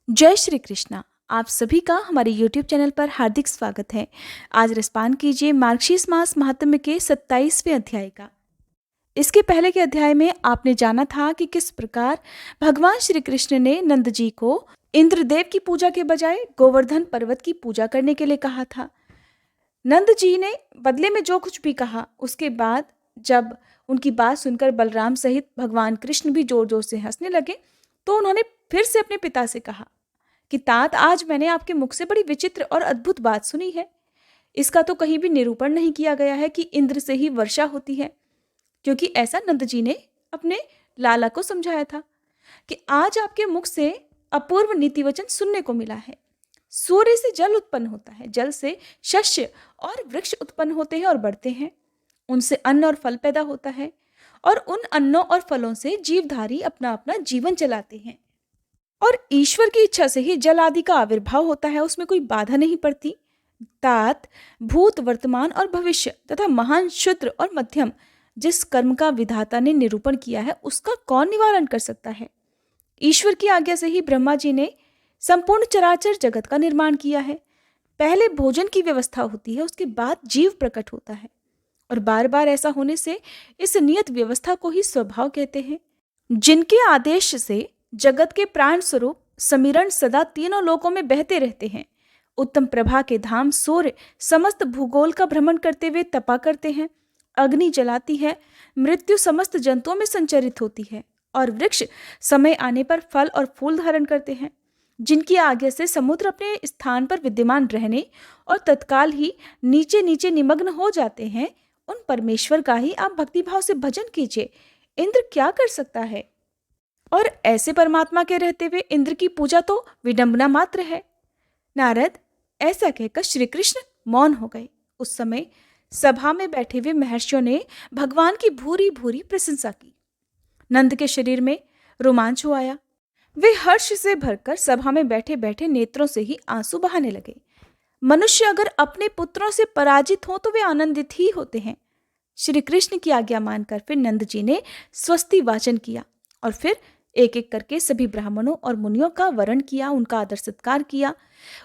जय श्री कृष्णा। आप सभी का हमारे YouTube चैनल पर हार्दिक स्वागत है। आज रसपान कीजिए मार्गशीर्ष मास महात्म्य के 27वें अध्याय का। इसके पहले के अध्याय में आपने जाना था कि किस प्रकार भगवान श्री कृष्ण ने नंद जी को इंद्रदेव की पूजा के बजाय गोवर्धन पर्वत की पूजा करने के लिए कहा था। नंद जी ने बदले में जो कुछ भी कहा, उसके बाद जब उनकी बात सुनकर बलराम सहित भगवान कृष्ण भी जोर जोर से हंसने लगे, तो उन्होंने फिर से अपने पिता से कहा कि तात, आज मैंने आपके मुख से बड़ी विचित्र और अद्भुत बात सुनी है। इसका तो कहीं भी निरूपण नहीं किया गया है कि इंद्र से ही वर्षा होती है, क्योंकि ऐसा नंद जी ने अपने लाला को समझाया था कि आज आपके मुख से अपूर्व नीति वचन सुनने को मिला है। सूर्य से जल उत्पन्न होता है, जल से शस्य और वृक्ष उत्पन्न होते हैं और बढ़ते हैं, उनसे अन्न और फल पैदा होता है, और उन अन्नों और फलों से जीवधारी अपना अपना जीवन चलाते हैं, और ईश्वर की इच्छा से ही जल आदि का आविर्भाव होता है, उसमें कोई बाधा नहीं पड़ती। तात, भूत, वर्तमान और भविष्य तथा महान, क्षुद्र और मध्यम जिस कर्म का विधाता ने निरूपण किया है, उसका कौन निवारण कर सकता है। ईश्वर की आज्ञा से ही ब्रह्मा जी ने संपूर्ण चराचर जगत का निर्माण किया है। पहले भोजन की व्यवस्था होती है, उसके बाद जीव प्रकट होता है, और बार बार ऐसा होने से इस नियत व्यवस्था को ही स्वभाव कहते हैं। जिनके आदेश से जगत के प्राण स्वरूप समीरण सदा तीनों लोकों में बहते रहते हैं। उत्तम प्रभा के धाम सूर्य समस्त भूगोल का भ्रमण करते हुए तपा करते हैं। अग्नि जलाती है, मृत्यु समस्त जंतुओं में संचरित होती है, और वृक्ष समय आने पर फल और फूल धारण करते हैं। जिनकी आज्ञा से समुद्र अपने स्थान पर विद्यमान रहने और तत्काल ही नीचे नीचे निमग्न हो जाते हैं, उन परमेश्वर का ही आप भक्तिभाव से भजन कीजिए। इंद्र क्या कर सकता है? और ऐसे परमात्मा के रहते हुए इंद्र की पूजा तो विडंबना मात्र है। नारद, ऐसा कहकर श्री कृष्ण मौन हो गए। उस समय सभा में बैठे हुए महर्षियों ने भगवान की भूरी भूरी प्रशंसा की। नंद के शरीर में रोमांच हो आया। वे हर्ष से भरकर सभा में बैठे बैठे नेत्रों से ही आंसू बहाने लगे। मनुष्य अगर अपने पुत्रों से पराजित हो तो वे आनंदित ही होते हैं। श्री कृष्ण की आज्ञा मानकर फिर नंद जी ने स्वस्ति वाचन किया, और फिर एक एक करके सभी ब्राह्मणों और मुनियों का वरण किया, उनका आदर सत्कार किया।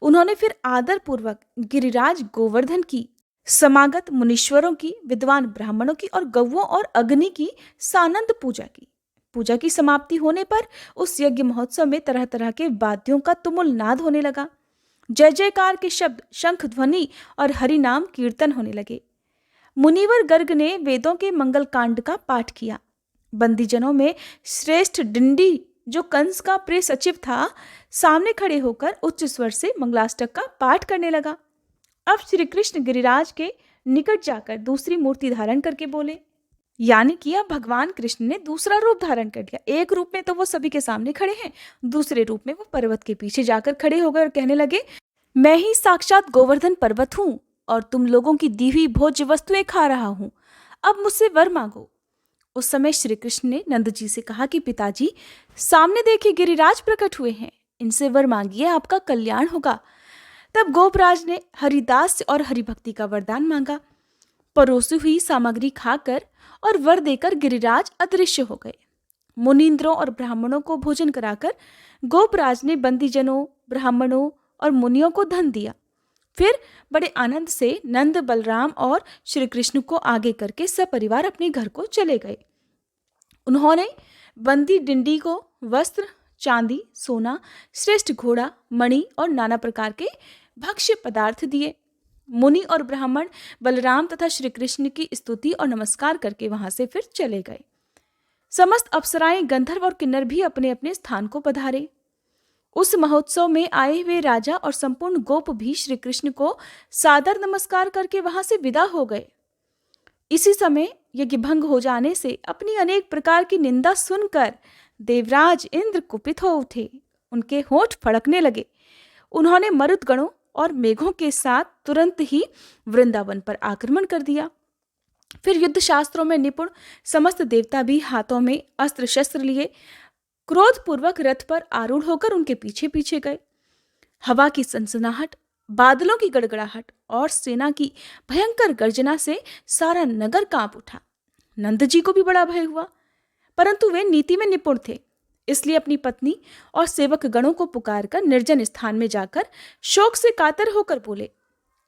उन्होंने फिर आदर पूर्वक गिरिराज गोवर्धन की, समागत मुनीश्वरों की, विद्वान ब्राह्मणों की और गौओं और अग्नि की सानंद पूजा की। पूजा की समाप्ति होने पर उस यज्ञ महोत्सव में तरह तरह के वाद्यों का तुमुल नाद होने लगा। जय जयकार के शब्द, शंख ध्वनि और हरि नाम कीर्तन होने लगे। मुनिवर गर्ग ने वेदों के मंगल कांड का पाठ किया। बंदीजनों में श्रेष्ठ डिंडी, जो कंस का प्रिय सचिव था, सामने खड़े होकर उच्च स्वर से मंगलाष्टक का पाठ करने लगा। अब श्री कृष्ण गिरिराज के निकट जाकर दूसरी मूर्ति धारण करके बोले, यानी कि अब भगवान कृष्ण ने दूसरा रूप धारण कर लिया। एक रूप में तो वो सभी के सामने खड़े हैं, दूसरे रूप में वो पर्वत के पीछे जाकर खड़े हो गए और कहने लगे, मैं ही साक्षात गोवर्धन पर्वत हूं और तुम लोगों की दी हुई भोज्य वस्तुएं खा रहा हूं। अब मुझसे वर मांगो। उस समय श्री कृष्ण ने नंद जी से कहा कि पिताजी, सामने देखिए गिरिराज प्रकट हुए हैं, इनसे वर मांगिए, आपका कल्याण होगा। तब गोपराज ने हरिदास और हरिभक्ति का वरदान मांगा। परोसी हुई सामग्री खाकर और वर देकर गिरिराज अदृश्य हो गए। मुनींद्रों और ब्राह्मणों को भोजन कराकर गोपराज ने बंदीजनों, ब्राह्मणों और मुनियों को धन दिया। फिर बड़े आनंद से नंद, बलराम और श्री कृष्ण को आगे करके सपरिवार अपने घर को चले गए। उन्होंने बंदी डिंडी को वस्त्र, चांदी, सोना, श्रेष्ठ घोड़ा, मणि और नाना प्रकार के भक्ष्य पदार्थ दिए। मुनि और ब्राह्मण बलराम तथा श्री कृष्ण की स्तुति और नमस्कार करके वहां से फिर चले गए। समस्त अप्सराएं, गंधर्व और किन्नर भी अपने अपने स्थान को पधारे। उस महोत्सव में आए हुए राजा और संपूर्ण गोप भी श्री कृष्ण को सादर नमस्कार करके वहां से विदा हो गए। इसी समय यज्ञ भंग हो जाने से अपनी अनेक प्रकार की निंदा सुनकर देवराज इंद्र कुपित हो उठे। उनके होंठ फड़कने लगे। उन्होंने मरुदगणों और मेघों के साथ तुरंत ही वृंदावन पर आक्रमण कर दिया। फिर युद्ध शास्त्रों में निपुण समस्त देवता भी हाथों में अस्त्र शस्त्र लिए क्रोधपूर्वक रथ पर आरूढ़ होकर उनके पीछे पीछे गए। हवा की सनसनाहट, बादलों की गड़गड़ाहट और सेना की भयंकर गर्जना से सारा नगर कांप उठा। नंद जी को भी बड़ा भय हुआ, परंतु वे नीति में निपुण थे, इसलिए अपनी पत्नी और सेवक गणों को पुकारकर निर्जन स्थान में जाकर शोक से कातर होकर बोले।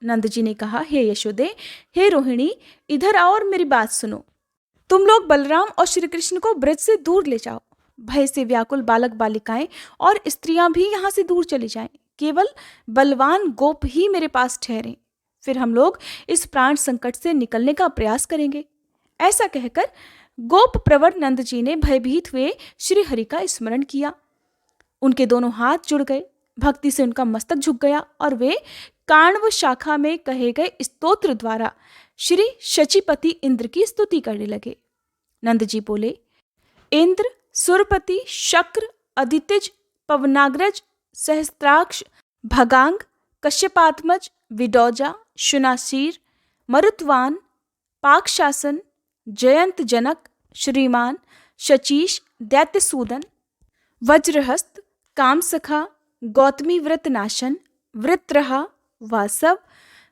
नंद जी ने कहा, हे यशोदे, हे रोहिणी, इधर आओ और मेरी बात सुनो। तुम लोग बलराम और श्री कृष्ण को ब्रज से दूर ले जाओ। भय से व्याकुल बालक बालिकाएं और स्त्रियां भी यहाँ से दूर चली जाएं। केवल बलवान गोप ही मेरे पास ठहरे, फिर हम लोग इस प्राण संकट से निकलने का प्रयास करेंगे। ऐसा कहकर गोप प्रवर नंद जी ने भयभीत हुए श्री हरि का स्मरण किया। उनके दोनों हाथ जुड़ गए, भक्ति से उनका मस्तक झुक गया और वे काण्व शाखा में कहे गए स्तोत्र द्वारा श्री शचीपति इंद्र की स्तुति करने लगे। नंद जी बोले, इंद्र, सुरपति, शक्र, अदितिज, पवनाग्रज, सहस्त्राक्ष, भगांग, कश्यपात्मज, विडौजा, शुनाशीर, मरुत्वान, पाकशासन, जयंत जनक, श्रीमान, शचीश, दैत्यसूदन, वज्रहस्त, कामसखा, गौतमी व्रत नाशन, वृत्रहा, वासव,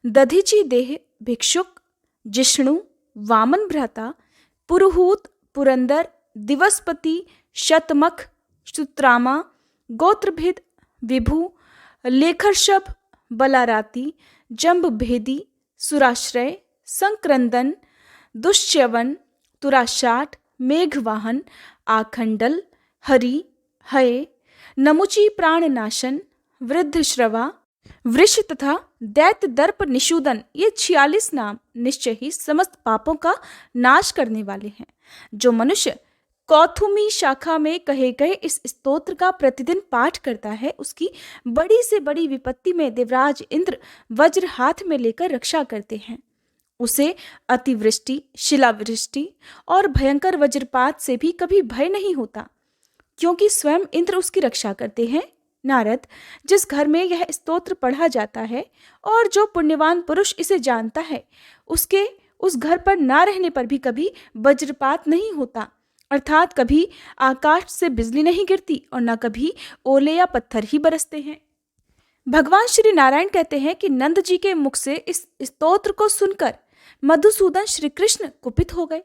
दधीची देह, भिक्षुक, जिष्णु, वामन भ्राता, पुरुहूत, पुरंदर, दिवसपति, शतमख, सुत्रामा, गोत्रभिद, विभु, लेखर्षभ, बलाराती, जंब भेदी, सुराश्रय, संक्रंदन, दुष्यवन, तुराशाट, मेघवाहन, आखंडल, हरि, हय, नमुची प्राणनाशन, वृद्धश्रवा, वृष तथा दैत्य दर्प निषूदन, ये 46 नाम निश्चय ही समस्त पापों का नाश करने वाले हैं। जो मनुष्य कौथुमी शाखा में कहे गए इस स्तोत्र का प्रतिदिन पाठ करता है, उसकी बड़ी से बड़ी विपत्ति में देवराज इंद्र वज्र हाथ में लेकर रक्षा करते हैं। उसे अतिवृष्टि, शिलावृष्टि और भयंकर वज्रपात से भी कभी भय नहीं होता, क्योंकि स्वयं इंद्र उसकी रक्षा करते हैं। नारद, जिस घर में यह स्तोत्र पढ़ा जाता है और जो पुण्यवान पुरुष इसे जानता है, उसके उस घर पर ना रहने पर भी कभी वज्रपात नहीं होता, अर्थात कभी आकाश से बिजली नहीं गिरती और न कभी ओले या पत्थर ही बरसते हैं। भगवान श्री नारायण कहते हैं कि नंद जी के मुख से इस स्तोत्र को सुनकर मधुसूदन श्री कृष्ण कुपित हो गए।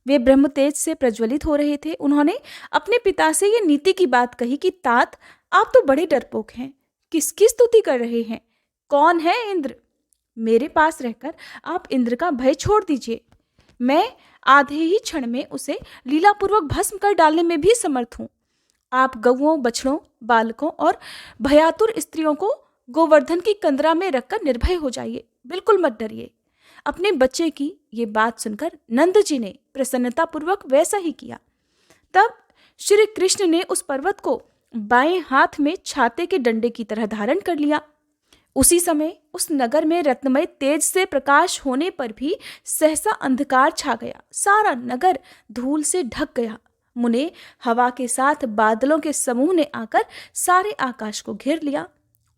वे ब्रह्म तेज से प्रज्वलित हो रहे थे। उन्होंने अपने पिता से ये नीति की बात कही कि तात, आप तो बड़े डरपोक हैं, किसकी स्तुति कर रहे हैं? कौन है इंद्र? मेरे पास रहकर आप इंद्र का भय छोड़ दीजिए। मैं आधे ही क्षण में उसे लीलापूर्वक भस्म कर डालने में भी समर्थ हूँ। आप गौओं, बछड़ों, बालकों और भयातुर स्त्रियों को गोवर्धन की कंदरा में रखकर निर्भय हो जाइए, बिल्कुल मत डरिए। अपने बच्चे की ये बात सुनकर नंद जी ने प्रसन्नतापूर्वक वैसा ही किया। तब श्री कृष्ण ने उस पर्वत को बाएं हाथ में छाते के डंडे की तरह धारण कर लिया। उसी समय उस नगर में रत्नमय तेज से प्रकाश होने पर भी सहसा अंधकार छा गया। सारा नगर धूल से ढक गया। मुने हवा के साथ बादलों के समूह ने आकर सारे आकाश को घेर लिया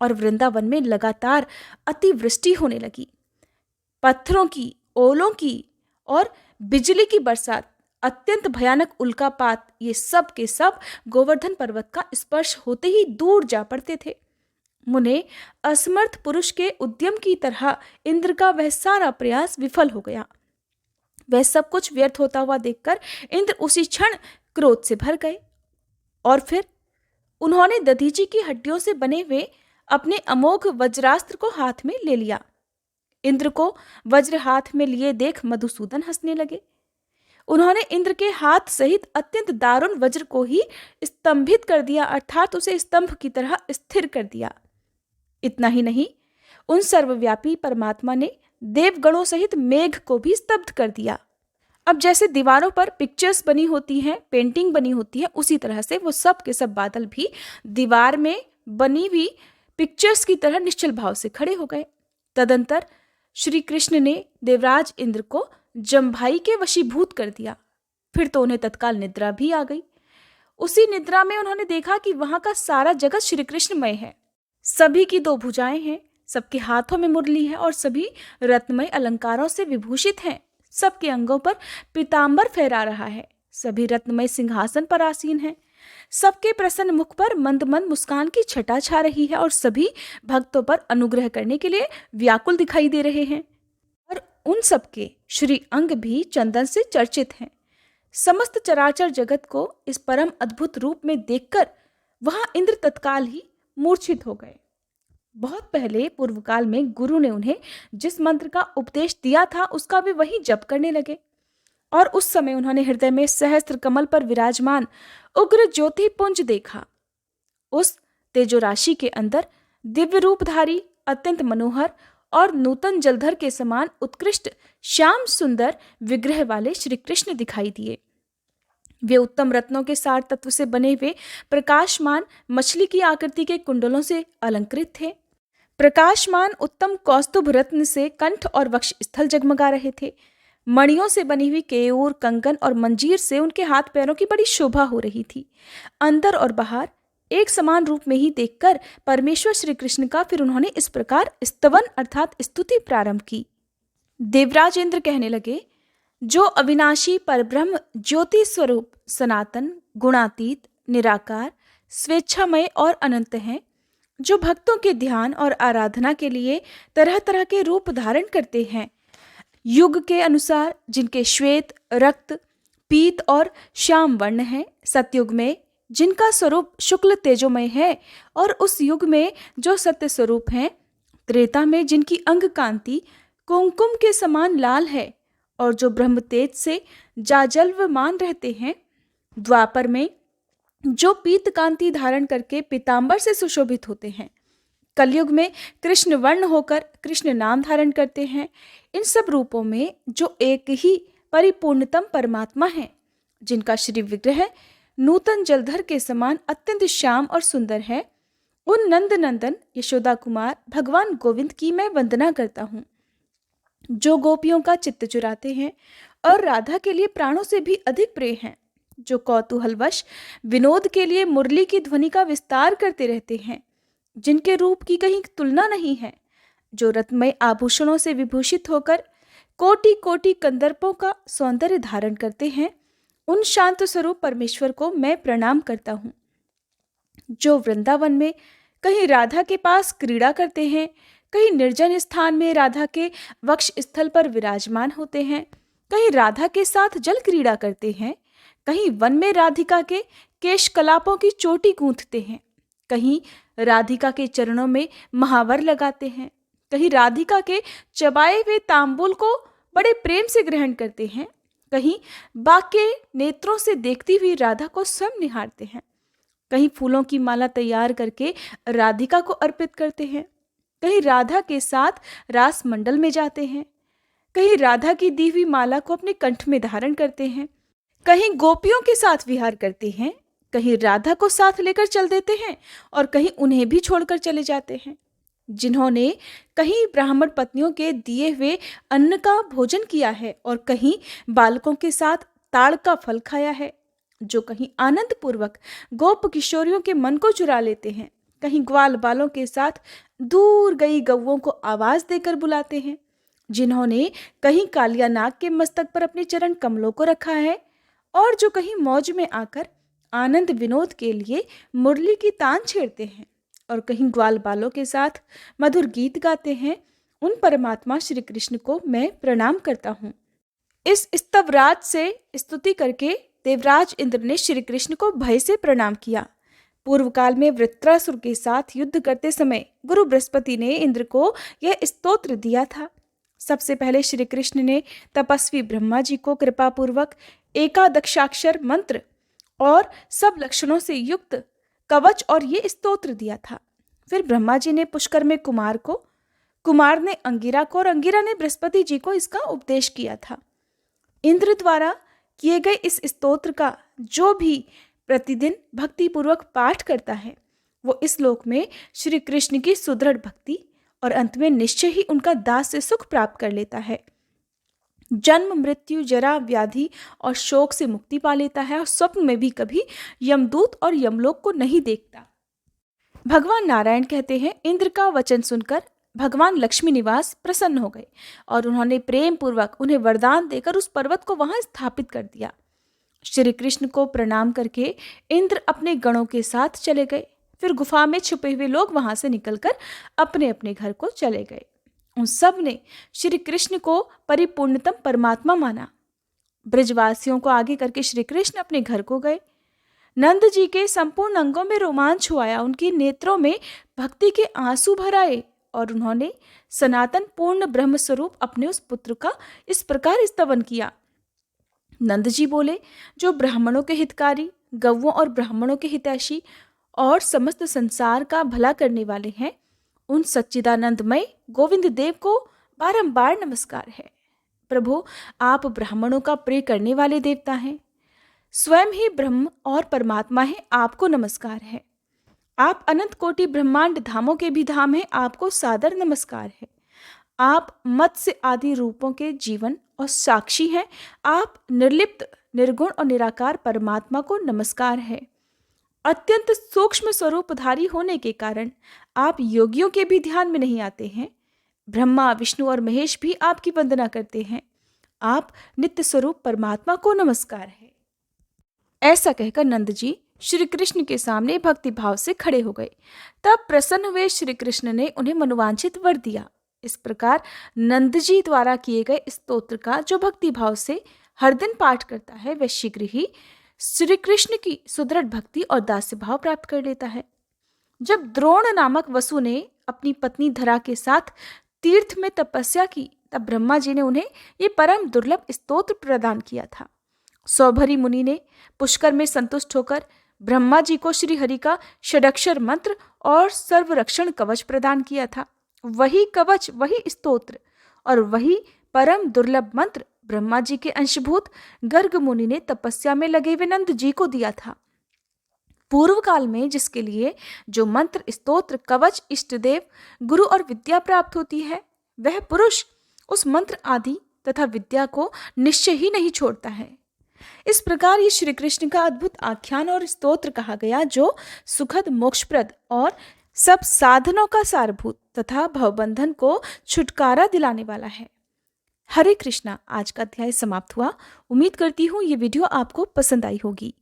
और वृंदावन में लगातार अतिवृष्टि होने लगी। पत्थरों की, ओलों की और बिजली की बरसात, अत्यंत भयानक उल्कापात, ये सब के सब गोवर्धन पर्वत का स्पर्श होते ही दूर जा पड़ते थे। मुने असमर्थ पुरुष के उद्यम की तरह इंद्र का वह सारा प्रयास विफल हो गया। वह सब कुछ व्यर्थ होता हुआ देखकर इंद्र उसी क्षण क्रोध से भर गए और फिर उन्होंने दधीची की हड्डियों से बने हुए अपने अमोघ वज्रास्त्र को हाथ में ले लिया। इंद्र को वज्र हाथ में लिए देख मधुसूदन हंसने लगे। उन्होंने इंद्र के हाथ सहित अत्यंत दारुण वज्र को ही स्तंभित कर दिया, अर्थात उसे स्तंभ की तरह स्थिर कर दिया। इतना ही नहीं, उन सर्वव्यापी परमात्मा ने देवगणों सहित मेघ को भी स्तब्ध कर दिया। अब जैसे दीवारों पर पिक्चर्स बनी होती हैं, पेंटिंग बनी होती है, उसी तरह से वो सब के सब बादल भी दीवार में बनी हुई पिक्चर्स की तरह निश्चल भाव से खड़े हो गए। तदंतर श्री कृष्ण ने देवराज इंद्र को जम्भाई के वशीभूत कर दिया। फिर तो उन्हें तत्काल निद्रा भी आ गई। उसी निद्रा में उन्होंने देखा कि वहां का सारा जगत श्री कृष्णमय है। सभी की 2 भुजाएं हैं, सबके हाथों में मुरली है और सभी रत्नमय अलंकारों से विभूषित हैं। सबके अंगों पर पीतांबर फहरा रहा है। सभी रत्नमय सिंहासन पर आसीन हैं। सबके प्रसन्न मुख पर मंद मंद मुस्कान की छटा छा रही है और सभी भक्तों पर अनुग्रह करने के लिए व्याकुल दिखाई दे रहे हैं। और उन सबके श्री अंग भी चंदन से चर्चित हैं। समस्त चराचर जगत को इस परम अद्भुत रूप में देखकर वहां इंद्र तत्काल ही मूर्छित हो गए। बहुत पहले पूर्व काल में गुरु ने उन्हें जिस मंत्र का उपदेश दिया था उसका भी वही जप करने लगे, और उस समय उन्होंने हृदय में सहस्त्र कमल पर विराजमान उग्र ज्योति पुंज देखा। उस तेजो राशि के अंदर दिव्य रूपधारी, अत्यंत मनोहर और नूतन जलधर के समान उत्कृष्ट श्याम सुंदर विग्रह वाले श्री कृष्ण दिखाई दिए। वे उत्तम रत्नों के सार तत्व से बने हुए प्रकाशमान मछली की आकृति के कुंडलों से अलंकृत थे। प्रकाशमान उत्तम कौस्तुभ रत्न से कंठ और वक्ष स्थल जगमगा रहे थे। मणियों से बनी हुई केयूर, कंगन और मंजीर से उनके हाथ पैरों की बड़ी शोभा हो रही थी। अंदर और बाहर एक समान रूप में ही देखकर परमेश्वर श्री कृष्ण का फिर उन्होंने इस प्रकार स्तवन अर्थात स्तुति प्रारंभ की। देवराज इंद्र कहने लगे, जो अविनाशी परब्रह्म ज्योति स्वरूप सनातन, गुणातीत, निराकार, स्वेच्छामय और अनंत हैं, जो भक्तों के ध्यान और आराधना के लिए तरह तरह के रूप धारण करते हैं, युग के अनुसार जिनके श्वेत, रक्त, पीत और श्याम वर्ण हैं, सतयुग में जिनका स्वरूप शुक्ल तेजोमय है और उस युग में जो सत्य स्वरूप हैं, त्रेता में जिनकी अंग कांति कुमकुम के समान लाल है और जो ब्रह्म तेज से जाजल्वमान रहते हैं, द्वापर में जो पीत कांति धारण करके पीतांबर से सुशोभित होते हैं, कलयुग में कृष्ण वर्ण होकर कृष्ण नाम धारण करते हैं, इन सब रूपों में जो एक ही परिपूर्णतम परमात्मा है, जिनका श्री विग्रह नूतन जलधर के समान अत्यंत श्याम और सुंदर है, उन नंद नंदन यशोदा कुमार भगवान गोविंद की मैं वंदना करता हूँ, जो गोपियों का चित्त चुराते हैं और राधा के लिए प्राणों से भी अधिक प्रिय हैं, जो कौतूहलवश विनोद के लिए मुरली की ध्वनि का विस्तार करते रहते हैं, जिनके रूप की कहीं तुलना नहीं है, जो रत्नमय आभूषणों से विभूषित होकर कोटि कोटि कंदर्पों का सौंदर्य धारण करते हैं, उन शांत स्वरूप परमेश्वर को मैं प्रणाम करता हूँ। जो वृंदावन में कहीं राधा के पास क्रीड़ा करते हैं, कहीं निर्जन स्थान में राधा के वक्ष स्थल पर विराजमान होते हैं, कहीं राधा के साथ जल क्रीड़ा करते हैं, कहीं वन में राधिका के केश कलापों की चोटी गूंथते हैं, कहीं राधिका के चरणों में महावर लगाते हैं, कहीं राधिका के चबाए हुए तांबूल को बड़े प्रेम से ग्रहण करते हैं, कहीं बाके नेत्रों से देखती हुई राधा को स्वयं निहारते हैं, कहीं फूलों की माला तैयार करके राधिका को अर्पित करते हैं, कहीं राधा के साथ रास मंडल में जाते हैं, कहीं राधा की दी हुई माला को अपने कंठ में धारण करते हैं, कहीं गोपियों के साथ विहार करते हैं, कहीं राधा को साथ लेकर चल देते हैं और कहीं उन्हें भी छोड़कर चले जाते हैं। जिन्होंने कहीं ब्राह्मण पत्नियों के दिए हुए अन्न का भोजन किया है और कहीं बालकों के साथ ताड़ का फल खाया है, जो कहीं आनंद पूर्वक गोप किशोरियों के मन को चुरा लेते हैं, कहीं ग्वाल बालों के साथ दूर गई गौओं को आवाज देकर बुलाते हैं, जिन्होंने कहीं कालिया नाग के मस्तक पर अपने चरण कमलों को रखा है और जो कहीं मौज में आकर आनंद विनोद के लिए मुरली की तान छेड़ते हैं और कहीं ग्वाल बालों के साथ मधुर गीत गाते हैं, उन परमात्मा श्री कृष्ण को मैं प्रणाम करता हूँ। इस स्तवराज से स्तुति करके देवराज इंद्र ने श्री कृष्ण को भय से प्रणाम किया। पूर्व काल में वृत्रासुर के साथ युद्ध करते समय गुरु बृहस्पति ने इंद्र को यह स्तोत्र दिया था। सबसे पहले श्री कृष्ण ने तपस्वी ब्रह्मा जी को कृपापूर्वक एकादशाक्षर मंत्र और सब लक्षणों से युक्त कवच और ये स्तोत्र दिया था। फिर ब्रह्मा जी ने पुष्कर में कुमार को, कुमार ने अंगिरा को और अंगिरा ने बृहस्पति जी को इसका उपदेश किया था। इंद्र द्वारा किए गए इस स्तोत्र का जो भी प्रतिदिन भक्ति पूर्वक पाठ करता है, वो इस लोक में श्री कृष्ण की सुदृढ़ भक्ति और अंत में निश्चय ही उनका दास से सुख प्राप्त कर लेता है। जन्म, मृत्यु, जरा, व्याधि और शोक से मुक्ति पा लेता है और स्वप्न में भी कभी यमदूत और यमलोक को नहीं देखता। भगवान नारायण कहते हैं, इंद्र का वचन सुनकर भगवान लक्ष्मी निवास प्रसन्न हो गए और उन्होंने प्रेम पूर्वक उन्हें वरदान देकर उस पर्वत को वहां स्थापित कर दिया। श्री कृष्ण को प्रणाम करके इंद्र अपने गणों के साथ चले गए। फिर गुफा में छुपे हुए लोग वहां से निकलकर अपने अपने घर को चले गए। उन सब ने श्री कृष्ण को परिपूर्णतम परमात्मा माना। ब्रजवासियों को आगे करके श्री कृष्ण अपने घर को गए। नंद जी के संपूर्ण अंगों में रोमांच हुआया, उनके नेत्रों में भक्ति के आंसू भर आए और उन्होंने सनातन पूर्ण ब्रह्म स्वरूप अपने उस पुत्र का इस प्रकार स्तवन किया। नंद जी बोले, जो ब्राह्मणों के हितकारी, गौओं और ब्राह्मणों के हितैषी और समस्त संसार का भला करने वाले हैं, उन सच्चिदानंदमय गोविंद देव को बारंबार नमस्कार है। प्रभु, आप ब्राह्मणों का प्रिय करने वाले देवता हैं, स्वयं ही ब्रह्म और परमात्मा है, आपको नमस्कार है। आप अनंत कोटि ब्रह्मांड धामों के भी धाम हैं, आपको सादर नमस्कार है। आप मत्स्य आदि रूपों के जीवन और साक्षी हैं, आप निर्लिप्त, निर्गुण और निराकार परमात्मा को नमस्कार है। अत्यंत सूक्ष्म स्वरूपधारी होने के कारण आप योगियों के भी ध्यान में नहीं आते हैं। ब्रह्मा, विष्णु और महेश भी आपकी वंदना करते हैं। आप नित्य स्वरूप परमात्मा को नमस्कार है। ऐसा कहकर नंद जी श्री कृष्ण के सामने भक्ति भाव से खड़े हो गए। तब प्रसन्न हुए श्री कृष्ण ने उन्हें मनोवांछित वर दिया। इस प्रकार नंद जी द्वारा किए गए स्तोत्र का जो भक्ति भाव से हर दिन पाठ करता है, वह शीघ्र ही श्री कृष्ण की सुदृढ़ भक्ति और दास्य भाव प्राप्त कर लेता है। जब द्रोण नामक वसु ने अपनी पत्नी धरा के साथ तीर्थ में तपस्या की, तब ब्रह्मा जी ने उन्हें ये परम दुर्लभ स्तोत्र प्रदान किया था। सौभरी मुनि ने पुष्कर में संतुष्ट होकर ब्रह्मा जी को श्री हरि का षडक्षर मंत्र और सर्वरक्षण कवच प्रदान किया था। वही कवच, वही स्तोत्र और वही परम दुर्लभ मंत्र ब्रह्मा जी के अंशभूत गर्ग मुनि ने तपस्या में लगे हुए नंद जी को दिया था। पूर्व काल में जिसके लिए जो मंत्र, स्तोत्र, कवच, इष्टदेव, गुरु और विद्या प्राप्त होती है, वह पुरुष उस मंत्र आदि तथा विद्या को निश्चय ही नहीं छोड़ता है। इस प्रकार ये श्री कृष्ण का अद्भुत आख्यान और स्तोत्र कहा गया, जो सुखद, मोक्षप्रद और सब साधनों का सारभूत तथा भवबंधन को छुटकारा दिलाने वाला है। हरे कृष्णा। आज का अध्याय समाप्त हुआ। उम्मीद करती हूँ ये वीडियो आपको पसंद आई होगी।